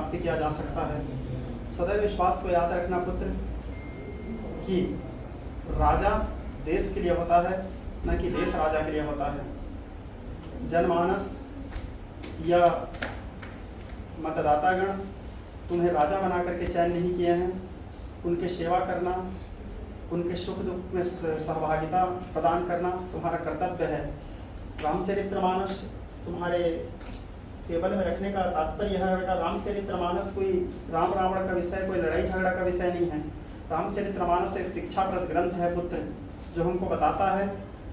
प्राप्ति किया जा सकता है। सदैव इस बात को याद रखना पुत्र कि राजा देश के लिए होता है, न कि देश राजा के लिए होता है। जनमानस या मतदातागण तुम्हें राजा बना करके चयन नहीं किए हैं। उनकी सेवा करना, उनके सुख दुख में सहभागिता प्रदान करना तुम्हारा कर्तव्य है। रामचरितमानस तुम्हारे टेबल में रखने का तात्पर्य है बेटा, रामचरितमानस कोई राम रावण का विषय, कोई लड़ाई झगड़ा का विषय नहीं है। रामचरितमानस एक शिक्षाप्रद ग्रंथ है पुत्र, जो हमको बताता है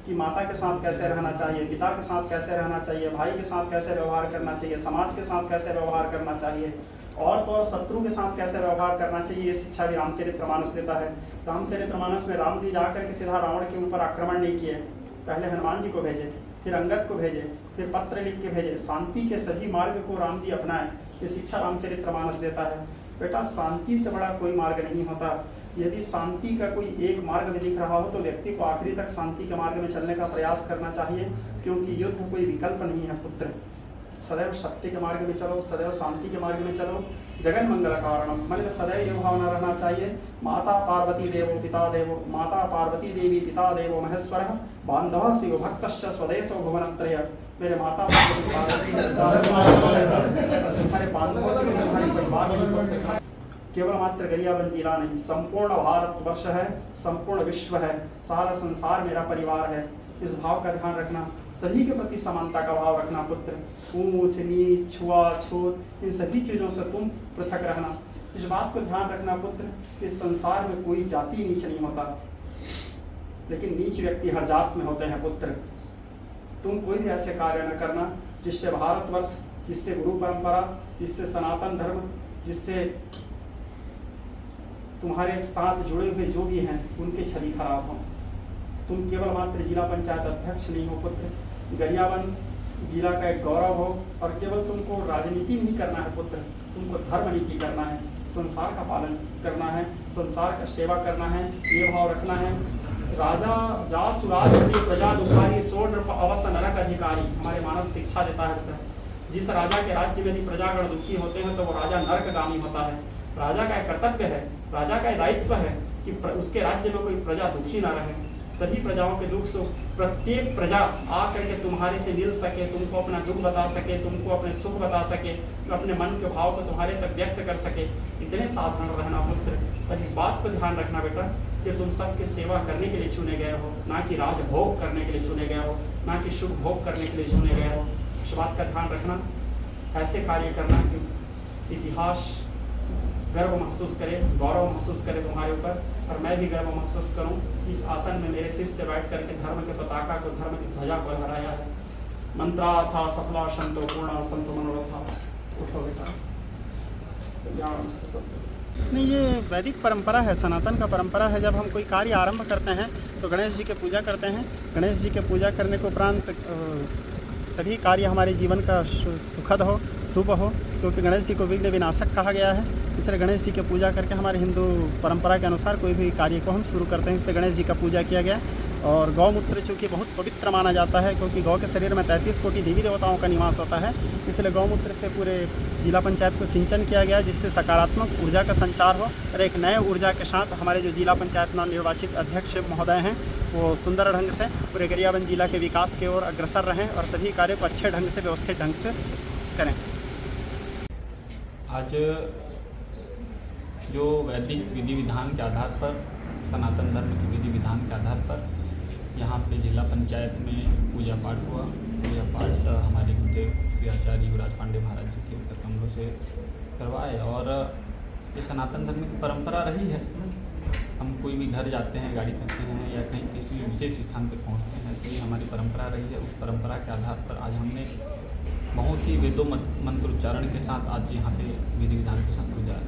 कि माता के साथ कैसे रहना चाहिए, पिता के साथ कैसे रहना चाहिए, भाई के साथ कैसे व्यवहार करना चाहिए, समाज के साथ कैसे व्यवहार करना चाहिए, और तो और शत्रु के साथ कैसे व्यवहार करना चाहिए। ये शिक्षा भी रामचरितमानस देता है। रामचरितमानस में राम जी जाकर के सीधा रावण के ऊपर आक्रमण नहीं किए, पहले हनुमान जी को भेजे, फिर अंगद को भेजे, फिर पत्र लिख के भेजे। शांति के सभी मार्ग को राम जी अपनाए, ये शिक्षा रामचरितमानस देता है। बेटा शांति से बड़ा कोई मार्ग नहीं होता। यदि शांति का कोई एक मार्ग भी दिख रहा हो तो व्यक्ति को आखिरी तक शांति के मार्ग में चलने का प्रयास करना चाहिए, क्योंकि युद्ध कोई विकल्प नहीं है पुत्र। सदैव सत्य के मार्ग में चलो, सदैव शांति के मार्ग में चलो। जगन मंगल कारणम, मन में सदैव ये भावना रहना चाहिए, माता पार्वती देवो पिता देवो, माता पार्वती देवी पिता देवो महेश्वर, बांधव शिव भक्तश्च स्वदेशो भुवनत्रय। मेरे माता पार्वती तुम्हारे बांधव तुम्हारे परिवार, केवल मात्र गरियाबंद जिला नहीं, संपूर्ण भारतवर्ष है, संपूर्ण विश्व है, सारा संसार मेरा परिवार है। इस भाव का ध्यान रखना, सभी के प्रति समानता का भाव रखना पुत्र। ऊंच नीच छुआछूत इन सभी चीज़ों से तुम पृथक रहना। इस बात को ध्यान रखना पुत्र, इस संसार में कोई जाति नीच नहीं होता, लेकिन नीच व्यक्ति हर जात में होते हैं पुत्र। तुम कोई भी ऐसे कार्य न करना जिससे भारतवर्ष, जिससे गुरु परंपरा, जिससे सनातन धर्म, जिससे तुम्हारे साथ जुड़े हुए जो भी हैं उनकी छवि खराब हो। तुम केवल मात्र जिला पंचायत अध्यक्ष नहीं हो पुत्र, गरियाबंद जिला का एक गौरव हो। और केवल तुमको राजनीति नहीं करना है पुत्र, तुमको धर्म नीति करना है, संसार का पालन करना है, संसार का सेवा करना है, ये भाव रखना है। राजा जा सुराज प्रजा दुखारी सो नृप अवस नरक अधिकारी, हमारे मानस शिक्षा देता है पुत्र। जिस राजा के राज्य में यदि प्रजागण दुखी होते हैं तो वो राजा नरकगामी होता है। राजा का एक कर्तव्य है, राजा का दायित्व है कि उसके राज्य में कोई प्रजा दुखी ना रहे, सभी प्रजाओं के दुख सुख, प्रत्येक प्रजा आकर के तुम्हारे से मिल सके, तुमको अपना दुख बता सके, तुमको अपने सुख बता सके, अपने मन के भाव को तुम्हारे तक व्यक्त कर सके। इतने सावधान रहना पुत्र। और इस बात को ध्यान रखना बेटा कि तुम सबके सेवा करने के लिए चुने गए हो, ना कि राजभोग करने के लिए चुने गए हो, ना कि शुभ भोग करने के लिए चुने गए हो। इस बात का ध्यान रखना, ऐसे कार्य करना कि इतिहास गर्व महसूस करे, गौरव महसूस करे तुम्हारे ऊपर, और मैं भी गर्व महसूस करूं कि इस आसन में मेरे शिष्य बैठ करके धर्म के पताका को, धर्म की ध्वजा को लहराया है। मंत्रा था सफला संतो पूर्ण संतो मनोरथा। उठो बेटा। नहीं, ये वैदिक परंपरा है, सनातन का परंपरा है। जब हम कोई कार्य आरंभ करते हैं तो गणेश जी की पूजा करते हैं। गणेश जी की पूजा करने के उपरांत सभी कार्य हमारे जीवन का सुखद हो, शुभ हो, क्योंकि गणेश जी को विघ्न विनाशक कहा गया है। इसलिए गणेश जी की पूजा करके हमारे हिंदू परंपरा के अनुसार कोई भी कार्य को हम शुरू करते हैं, इसलिए गणेश जी का पूजा किया गया। और गौमूत्र चूँकि बहुत पवित्र माना जाता है, क्योंकि गौ के शरीर में 33 कोटि देवी देवताओं का निवास होता है, इसलिए गौमूत्र से पूरे जिला पंचायत को सिंचन किया गया, जिससे सकारात्मक ऊर्जा का संचार हो और एक नए ऊर्जा के साथ हमारे जो जिला पंचायत नवनिर्वाचित अध्यक्ष महोदय हैं वो सुंदर ढंग से पूरे गरियाबंद जिला के विकास की ओर अग्रसर रहें और सभी कार्यों को अच्छे ढंग से, व्यवस्थित ढंग से करें। आज जो वैदिक विधि विधान के आधार पर, सनातन धर्म के विधि विधान के आधार पर यहाँ पे जिला पंचायत में पूजा पाठ हुआ। पूजा पाठ हमारे गुरुदेव श्री आचार्य युवराज पांडे महाराज जी के ऊपर कमलों से करवाए, और ये सनातन धर्म की परंपरा रही है। हम कोई भी घर जाते हैं, गाड़ी करते हैं या कहीं किसी विशेष स्थान पर पहुँचते हैं, तो ये हमारी परंपरा रही है। उस परंपरा के आधार पर आज हमने बहुत ही वेदों मंत्रोच्चारण के साथ आज यहाँ पे विधि विधान के साथ पूजा